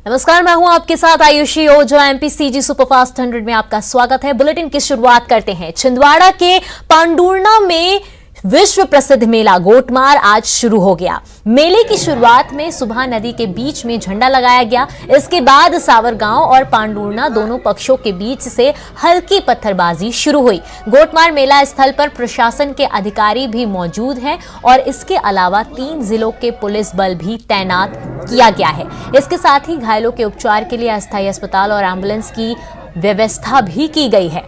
नमस्कार, मैं हूं आपके साथ आयुषी ओझा। एमपीसीजी सुपरफास्ट 100 में आपका स्वागत है। बुलेटिन की शुरुआत करते हैं। छिंदवाड़ा के पांडुर्णा में विश्व प्रसिद्ध मेला गोटमार आज शुरू हो गया। मेले की शुरुआत में सुबह नदी के बीच में झंडा लगाया गया। इसके बाद सावरगांव और पांडुर्णा दोनों पक्षों के बीच से हल्की पत्थरबाजी शुरू हुई। गोटमार मेला स्थल पर प्रशासन के अधिकारी भी मौजूद हैं और इसके अलावा 3 जिलों के पुलिस बल भी तैनात किया गया है। इसके साथ ही घायलों के उपचार के लिए अस्थायी अस्पताल और एम्बुलेंस की व्यवस्था भी की गई है।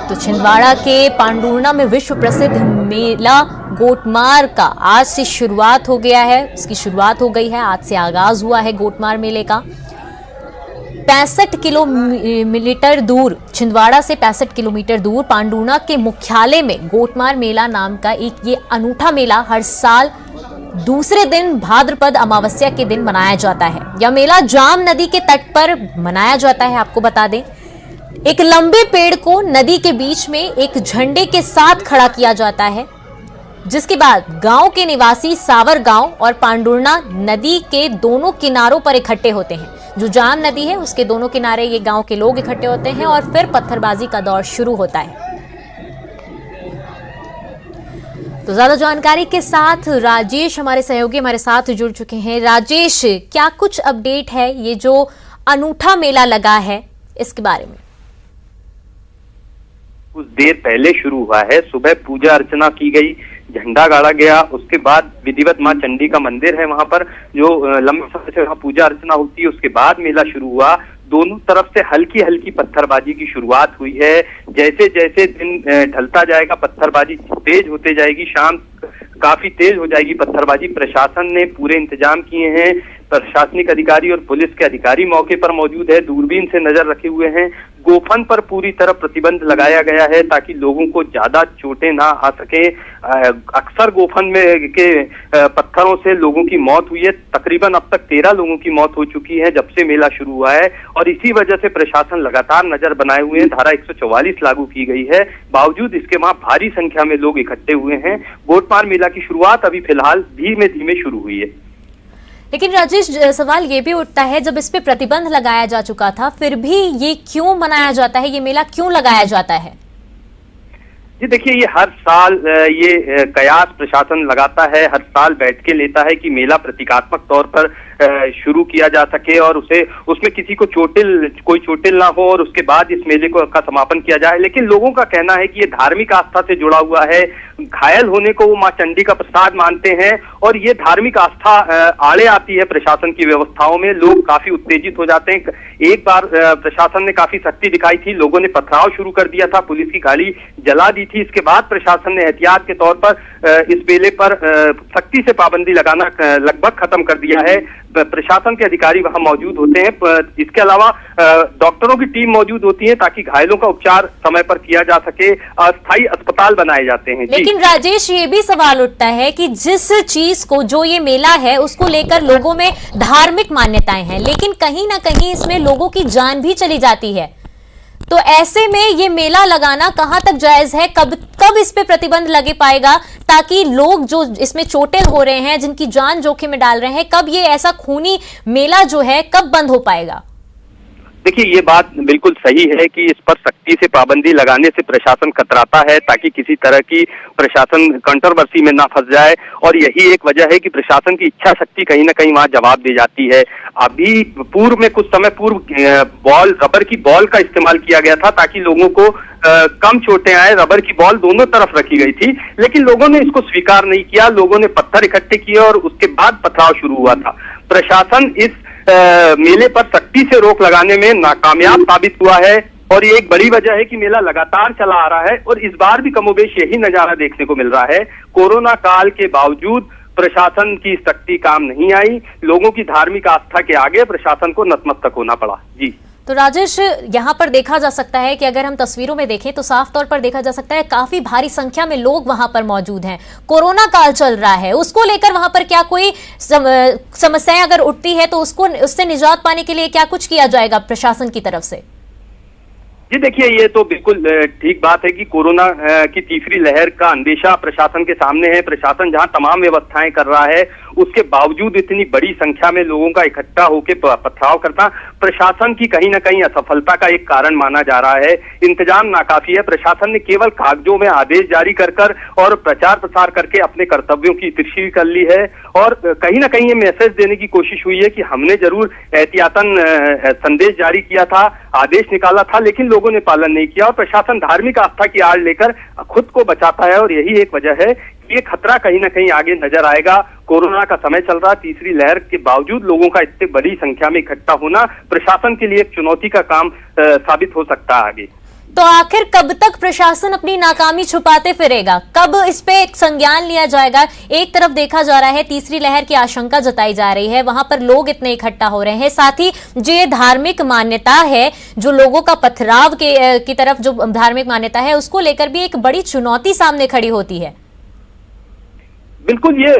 तो छिंदवाड़ा के पांडुर्णा में विश्व प्रसिद्ध मेला गोटमार का आज से शुरुआत हो गया है। इसकी शुरुआत हो गई है, आज से आगाज हुआ है गोटमार मेले का। 65 किलोमीटर दूर, छिंदवाड़ा से 65 किलोमीटर दूर पांडुर्णा के मुख्यालय में गोटमार मेला नाम का एक ये अनूठा मेला हर साल दूसरे दिन भाद्रपद अमावस्या के दिन मनाया जाता है। यह मेला जाम नदी के तट पर मनाया जाता है। आपको बता दें, एक लंबे पेड़ को नदी के बीच में एक झंडे के साथ खड़ा किया जाता है, जिसके बाद गांव के निवासी सावरगांव और पांडुर्णा नदी के दोनों किनारों पर इकट्ठे होते हैं। जो जाम नदी है उसके दोनों किनारे ये गांव के लोग इकट्ठे होते हैं और फिर पत्थरबाजी का दौर शुरू होता है। तो ज्यादा जानकारी के साथ राजेश हमारे सहयोगी हमारे साथ जुड़ चुके हैं। राजेश, क्या कुछ अपडेट है ये जो अनूठा मेला लगा है इसके बारे में? कुछ देर पहले शुरू हुआ है। सुबह पूजा अर्चना की गई, झंडा गाड़ा गया, उसके बाद विधिवत मां चंडी का मंदिर है वहां पर जो लंबे समय से वहां पूजा अर्चना होती है। उसके बाद मेला शुरू हुआ। दोनों तरफ से हल्की हल्की पत्थरबाजी की शुरुआत हुई है। जैसे जैसे दिन ढलता जाएगा पत्थरबाजी तेज होते जाएगी, शाम काफी तेज हो जाएगी पत्थरबाजी। प्रशासन ने पूरे इंतजाम किए हैं। प्रशासनिक अधिकारी और पुलिस के अधिकारी मौके पर मौजूद है, दूरबीन से नजर रखे हुए हैं। गोफन पर पूरी तरह प्रतिबंध लगाया गया है ताकि लोगों को ज्यादा चोटें ना आ सके। अक्सर गोफन में के पत्थरों से लोगों की मौत हुई है। तकरीबन अब तक 13 लोगों की मौत हो चुकी है जब से मेला शुरू हुआ है और इसी वजह से प्रशासन लगातार नजर बनाए हुए हैं। धारा 144 लागू की गई है। बावजूद इसके वहां भारी संख्या में लोग इकट्ठे हुए हैं। गोटमार मेला की शुरुआत अभी फिलहाल धीमे धीमे शुरू हुई है। लेकिन राजेश, सवाल ये भी उठता है, जब इस पे प्रतिबंध लगाया जा चुका था फिर भी ये क्यों मनाया जाता है? ये मेला क्यों लगाया जाता है? जी देखिए, ये हर साल ये कयास प्रशासन लगाता है, हर साल बैठ के लेता है कि मेला प्रतीकात्मक तौर पर शुरू किया जा सके और उसमें किसी को कोई चोटिल ना हो और उसके बाद इस मेले का समापन किया जाए। लेकिन लोगों का कहना है कि ये धार्मिक आस्था से जुड़ा हुआ है। घायल होने को वो मां चंडी का प्रसाद मानते हैं और ये धार्मिक आस्था आड़े आती है प्रशासन की व्यवस्थाओं में। लोग काफी उत्तेजित हो जाते हैं। एक बार प्रशासन ने काफी सख्ती दिखाई थी, लोगों ने पथराव शुरू कर दिया था, पुलिस की गाड़ी जला दी थी। इसके बाद प्रशासन ने एहतियात के तौर पर इस मेले पर सख्ती से पाबंदी लगाना लगभग खत्म कर दिया है। प्रशासन के अधिकारी वहां मौजूद होते हैं। इसके अलावा डॉक्टरों की टीम मौजूद होती है ताकि घायलों का उपचार समय पर किया जा सके। अस्थायी अस्पताल बनाए जाते हैं। लेकिन राजेश, ये भी सवाल उठता है कि जिस चीज को, जो ये मेला है, उसको लेकर लोगों में धार्मिक मान्यताएं हैं, लेकिन कहीं ना कहीं इसमें लोगों की जान भी चली जाती है। तो ऐसे में ये मेला लगाना कहां तक जायज है? कब इस पे प्रतिबंध लगे पाएगा ताकि लोग जो इसमें चोटिल हो रहे हैं, जिनकी जान जोखिम में डाल रहे हैं, कब ये ऐसा खूनी मेला जो है कब बंद हो पाएगा? देखिए, ये बात बिल्कुल सही है कि इस पर सख्ती से पाबंदी लगाने से प्रशासन कतराता है ताकि किसी तरह की प्रशासन कंट्रोवर्सी में ना फंस जाए और यही एक वजह है कि प्रशासन की इच्छा शक्ति कहीं ना कहीं वहां जवाब दे जाती है। अभी पूर्व में कुछ समय पूर्व रबर की बॉल का इस्तेमाल किया गया था ताकि लोगों को कम चोटें आए। रबर की बॉल दोनों तरफ रखी गई थी, लेकिन लोगों ने इसको स्वीकार नहीं किया। लोगों ने पत्थर इकट्ठे किए और उसके बाद पथराव शुरू हुआ था। प्रशासन इस मेले पर सख्ती से रोक लगाने में नाकामयाब साबित हुआ है और ये एक बड़ी वजह है कि मेला लगातार चला आ रहा है और इस बार भी कमोबेश यही नजारा देखने को मिल रहा है। कोरोना काल के बावजूद प्रशासन की सख्ती काम नहीं आई। लोगों की धार्मिक आस्था के आगे प्रशासन को नतमस्तक होना पड़ा। जी तो राजेश, यहाँ पर देखा जा सकता है कि अगर हम तस्वीरों में देखें तो साफ तौर पर देखा जा सकता है काफी भारी संख्या में लोग वहां पर मौजूद हैं। कोरोना काल चल रहा है, उसको लेकर वहां पर क्या कोई समस्याएं अगर उठती है तो उससे निजात पाने के लिए क्या कुछ किया जाएगा प्रशासन की तरफ से? जी देखिए, ये तो बिल्कुल ठीक बात है कि कोरोना की तीसरी लहर का अंदेशा प्रशासन के सामने है। प्रशासन जहां तमाम व्यवस्थाएं कर रहा है, उसके बावजूद इतनी बड़ी संख्या में लोगों का इकट्ठा होकर पथराव करना प्रशासन की कहीं ना कहीं असफलता का एक कारण माना जा रहा है। इंतजाम नाकाफी है। प्रशासन ने केवल कागजों में आदेश जारी कर और प्रचार प्रसार करके अपने कर्तव्यों की तिरछी कर ली है और कहीं ना कहीं ये मैसेज देने की कोशिश हुई है कि हमने जरूर एहतियातन संदेश जारी किया था, आदेश निकाला था, लेकिन लोगों ने पालन नहीं किया और प्रशासन धार्मिक आस्था की आड़ लेकर खुद को बचाता है। और यही एक वजह है कि ये खतरा कहीं ना कहीं आगे नजर आएगा। कोरोना का समय चल रहा, तीसरी लहर के बावजूद लोगों का इतनी बड़ी संख्या में इकट्ठा होना प्रशासन के लिए एक चुनौती का काम साबित हो सकता है आगे। तो आखिर कब तक प्रशासन अपनी नाकामी छुपाते फिरेगा? कब इस पे एक संज्ञान लिया जाएगा? एक तरफ देखा जा रहा है तीसरी लहर की आशंका जताई जा रही है, वहां पर लोग इतने इकट्ठा हो रहे हैं, साथ ही जो ये धार्मिक मान्यता है, जो लोगों का पथराव की तरफ जो धार्मिक मान्यता है, उसको लेकर भी एक बड़ी चुनौती सामने खड़ी होती है। बिल्कुल, ये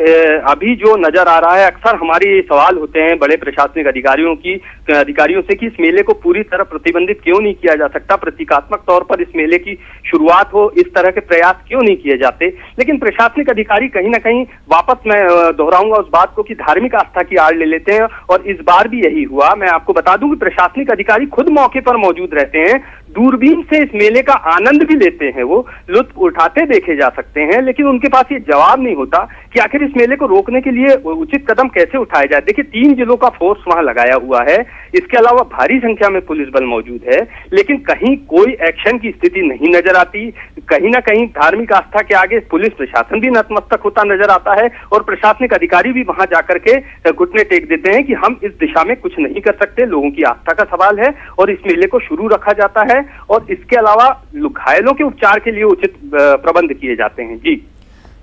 अभी जो नजर आ रहा है, अक्सर हमारे सवाल होते हैं बड़े प्रशासनिक अधिकारियों से कि इस मेले को पूरी तरह प्रतिबंधित क्यों नहीं किया जा सकता, प्रतीकात्मक तौर पर इस मेले की शुरुआत हो, इस तरह के प्रयास क्यों नहीं किए जाते। लेकिन प्रशासनिक अधिकारी कहीं ना कहीं वापस मैं दोहराऊंगा उस बात को कि धार्मिक आस्था की आड़ ले लेते हैं और इस बार भी यही हुआ। मैं आपको बता दूं कि प्रशासनिक अधिकारी खुद मौके पर मौजूद रहते हैं, दूरबीन से इस मेले का आनंद भी लेते हैं, वो लुत्फ उठाते देखे जा सकते हैं, लेकिन उनके पास ये जवाब नहीं होता कि आखिर इस मेले को रोकने के लिए उचित कदम कैसे उठाए जाए। देखिए, 3 जिलों का फोर्स वहां लगाया हुआ है, इसके अलावा भारी संख्या में पुलिस बल मौजूद है, लेकिन कहीं कोई एक्शन की स्थिति नहीं नजर आती। कहीं ना कहीं धार्मिक आस्था के आगे पुलिस प्रशासन भी नतमस्तक होता नजर आता है और प्रशासनिक अधिकारी भी वहां जाकर के घुटने टेक देते हैं कि हम इस दिशा में कुछ नहीं कर सकते, लोगों की आस्था का सवाल है और इस मेले को शुरू रखा जाता है और इसके अलावा घायलों के उपचार के लिए उचित प्रबंध किए जाते हैं। जी,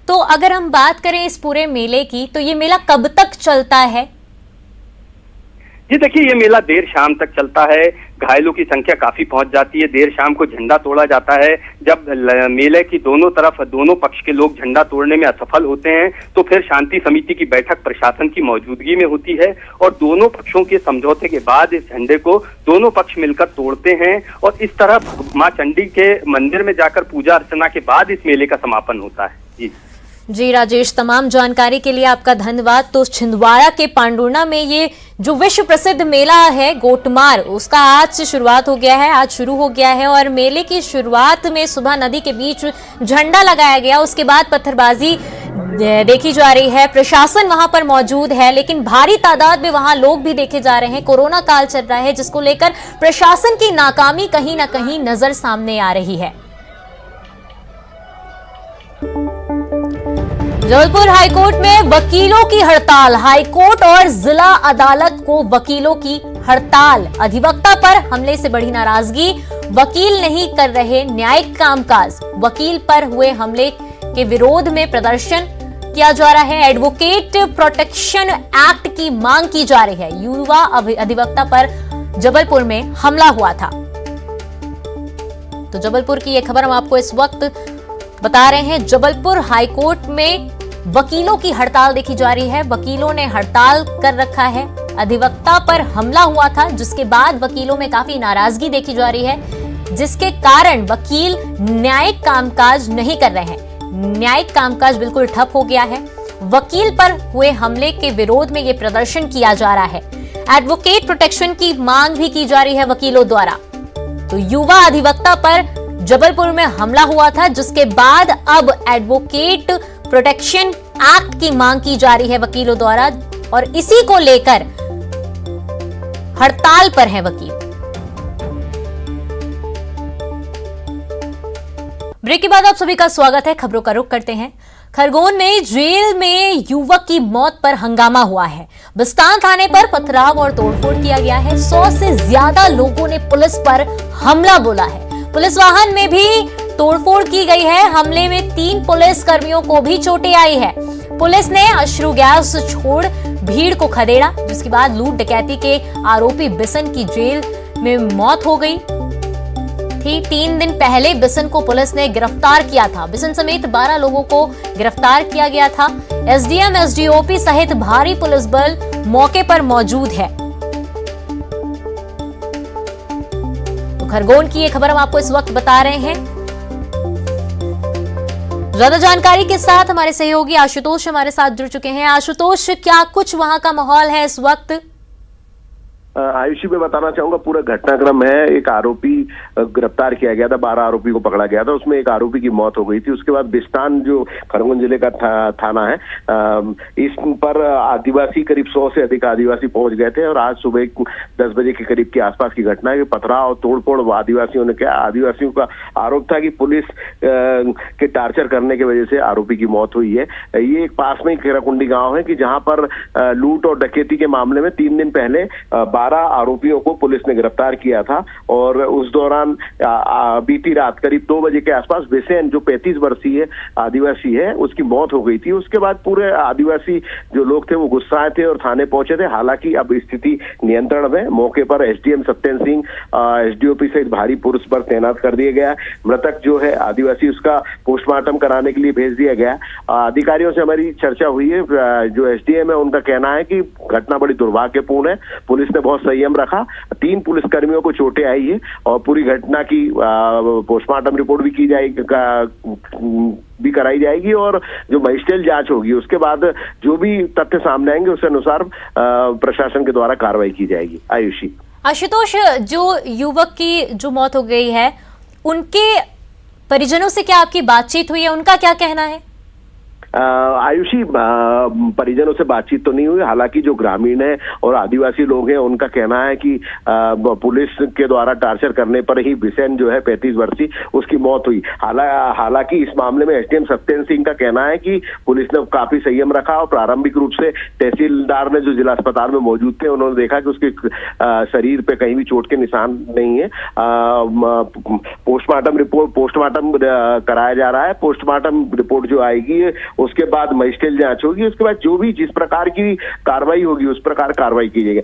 तो अगर हम बात करें इस पूरे मेले की, तो ये मेला कब तक चलता है? जी देखिए, ये मेला देर शाम तक चलता है। घायलों की संख्या काफी पहुंच जाती है। देर शाम को झंडा तोड़ा जाता है। जब मेले की दोनों पक्ष के लोग झंडा तोड़ने में असफल होते हैं तो फिर शांति समिति की बैठक प्रशासन की मौजूदगी में होती है और दोनों पक्षों के समझौते के बाद इस झंडे को दोनों पक्ष मिलकर तोड़ते हैं और इस तरह मां चंडी के मंदिर में जाकर पूजा अर्चना के बाद इस मेले का समापन होता है। जी राजेश, तमाम जानकारी के लिए आपका धन्यवाद। तो छिंदवाड़ा के पांडुर्णा में ये जो विश्व प्रसिद्ध मेला है गोटमार, उसका आज से शुरुआत हो गया है, आज शुरू हो गया है और मेले की शुरुआत में सुबह नदी के बीच झंडा लगाया गया, उसके बाद पत्थरबाजी देखी जा रही है। प्रशासन वहां पर मौजूद है, लेकिन भारी तादाद में वहां लोग भी देखे जा रहे हैं। कोरोना काल चल रहा है, जिसको लेकर प्रशासन की नाकामी कहीं ना कहीं नजर सामने आ रही है। जबलपुर हाईकोर्ट में वकीलों की हड़ताल। हाईकोर्ट और जिला अदालत को वकीलों की हड़ताल। अधिवक्ता पर हमले से बढ़ी नाराजगी। वकील नहीं कर रहे न्यायिक कामकाज। वकील पर हुए हमले के विरोध में प्रदर्शन किया जा रहा है। एडवोकेट प्रोटेक्शन एक्ट की मांग की जा रही है। युवा अधिवक्ता पर जबलपुर में हमला हुआ था। तो जबलपुर की यह खबर हम आपको इस वक्त बता रहे हैं। जबलपुर हाईकोर्ट में वकीलों की हड़ताल देखी जा रही है। वकीलों ने हड़ताल कर रखा है। अधिवक्ता पर हमला हुआ था, जिसके बाद वकीलों में काफी नाराजगी देखी जा रही है, जिसके कारण वकील न्यायिक कामकाज नहीं कर रहे हैं। न्यायिक कामकाज बिल्कुल ठप हो गया है। वकील पर हुए हमले के विरोध में यह प्रदर्शन किया जा रहा है। एडवोकेट प्रोटेक्शन की मांग भी की जा रही है वकीलों द्वारा। तो युवा अधिवक्ता पर जबलपुर में हमला हुआ था, जिसके बाद अब एडवोकेट प्रोटेक्शन एक्ट की मांग की जा रही है वकीलों द्वारा और इसी को लेकर हड़ताल पर है वकील। ब्रेक के बाद आप सभी का स्वागत है। खबरों का रुख करते हैं। खरगोन में जेल में युवक की मौत पर हंगामा हुआ है। बिस्तान थाने पर पथराव और तोड़फोड़ किया गया है। 100 से ज्यादा लोगों ने पुलिस पर हमला बोला है। पुलिस वाहन में भी तोड़फोड़ की गई है। हमले में 3 पुलिस कर्मियों को भी चोटें आई है। पुलिस ने अश्रु गैस छोड़ भीड़ को खदेड़ा, जिसके बाद लूट डकैती के आरोपी बिसन की जेल में मौत हो गई थी। 3 दिन पहले बिसन को पुलिस ने गिरफ्तार किया था। बिसन समेत 12 लोगों को गिरफ्तार किया गया था। एसडीएम, एसडीओपी सहित भारी पुलिस बल मौके पर मौजूद है। खरगोन की ये खबर हम आपको इस वक्त बता रहे हैं। ज्यादा जानकारी के साथ हमारे सहयोगी आशुतोष हमारे साथ जुड़ चुके हैं। आशुतोष, क्या कुछ वहां का माहौल है इस वक्त? आयुषी में बताना चाहूंगा, पूरा घटनाक्रम है। एक आरोपी गिरफ्तार किया गया था, 12 आरोपी को पकड़ा गया था, उसमें एक आरोपी की मौत हो गई थी। उसके बाद बिस्तान जो खरगोन जिले का थाना है, इस पर आदिवासी करीब 100 से अधिक आदिवासी पहुंच गए थे और आज सुबह 10 बजे के करीब के आसपास की घटना है कि पथराव और तोड़फोड़ आदिवासियों ने किया। आदिवासियों का आरोप था कि पुलिस के टार्चर करने की वजह से आरोपी की मौत हुई है। ये एक पास में ही केराकुंडी गाँव है कि जहां पर लूट और डकैती के मामले में 3 दिन पहले 12 आरोपियों को पुलिस ने गिरफ्तार किया था और उस दौरान बीती रात करीब 2 बजे के आसपास बेसेन जो 35 वर्षीय आदिवासी है उसकी मौत हो गई थी। उसके बाद पूरे आदिवासी जो लोग थे वो गुस्साए थे और थाने पहुंचे थे। हालांकि अब स्थिति नियंत्रण में। मौके पर एसडीएम सत्यन सिंह, एसडीओपी सहित भारी पुलिस बल तैनात कर दिया गया। मृतक जो है आदिवासी, उसका पोस्टमार्टम कराने के लिए भेज दिया गया। अधिकारियों से हमारी चर्चा हुई है। जो एसडीएम है उनका कहना है कि घटना बड़ी दुर्भाग्यपूर्ण है। पुलिस ने बहुत संयम रखा। 3 पुलिसकर्मियों को चोटें आई है और पूरी घटना की पोस्टमार्टम रिपोर्ट भी की जाएगी, भी कराई जाएगी और जो मजिस्ट्रियल जांच होगी उसके बाद जो भी तथ्य सामने आएंगे उस अनुसार प्रशासन के द्वारा कार्रवाई की जाएगी। आयुषी। आशुतोष, जो युवक की जो मौत हो गई है, उनके परिजनों से क्या आपकी बातचीत हुई है? उनका क्या कहना है? आयुषी, परिजनों से बातचीत तो नहीं हुई। हालांकि जो ग्रामीण है और आदिवासी लोग हैं उनका कहना है कि पुलिस के द्वारा टार्चर करने पर ही बिसेन जो है 35 वर्षीय उसकी मौत हुई। हालांकि इस मामले में एसडीएम सत्यन सिंह का कहना है कि पुलिस ने काफी संयम रखा और प्रारंभिक रूप से तहसीलदार ने जो जिला अस्पताल में मौजूद थे उन्होंने देखा कि उसके शरीर पे कहीं भी चोट के निशान नहीं है। पोस्टमार्टम कराया जा रहा है। पोस्टमार्टम रिपोर्ट जो आएगी उसके बाद मजिस्ट्रियल जांच होगी। उसके बाद जो भी जिस प्रकार की कार्रवाई होगी उस प्रकार कार्रवाई की जाएगी।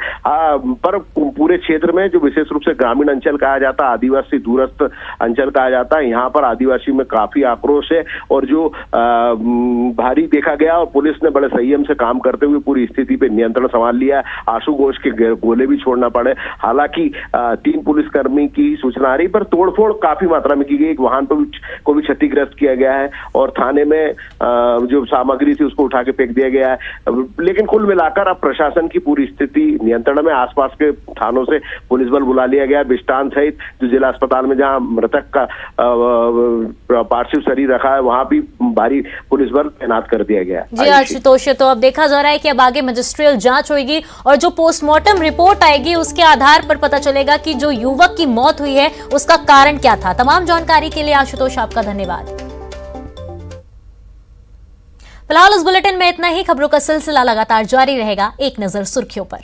पर पूरे क्षेत्र में जो विशेष रूप से ग्रामीण अंचल कहा जाता है, आदिवासी दूरस्थ अंचल कहा जाता है, यहाँ पर आदिवासी में काफी आक्रोश है और जो भारी देखा गया और पुलिस ने बड़े संयम से काम करते हुए पूरी स्थिति पे नियंत्रण संभाल लिया। आंसू घोष के गोले भी छोड़ना पड़े। हालांकि 3 पुलिसकर्मी की सूचना आ रही, पर तोड़फोड़ काफी मात्रा में की गई। एक वाहन को भी क्षतिग्रस्त किया गया है और थाने में जो सामग्री थी उसको उठा के फेंक दिया गया है। लेकिन कुल मिलाकर अब प्रशासन की पूरी स्थिति नियंत्रण में। आसपास के थानों से पुलिस बल बुला लिया गया। बिस्तान सहित जो जिला अस्पताल में जहां मृतक का पार्थिव शरीर रखा है वहां भी भारी पुलिस बल तैनात कर दिया गया। जी आशुतोष, तो अब देखा जा रहा है कि अब आगे मजिस्ट्रियल जांच होगी और जो पोस्टमार्टम रिपोर्ट आएगी उसके आधार पर पता चलेगा कि जो युवक की मौत हुई है उसका कारण क्या था। तमाम जानकारी के लिए आशुतोष आपका धन्यवाद। फिलहाल इस बुलेटिन में इतना ही। खबरों का सिलसिला लगातार जारी रहेगा। एक नजर सुर्खियों पर।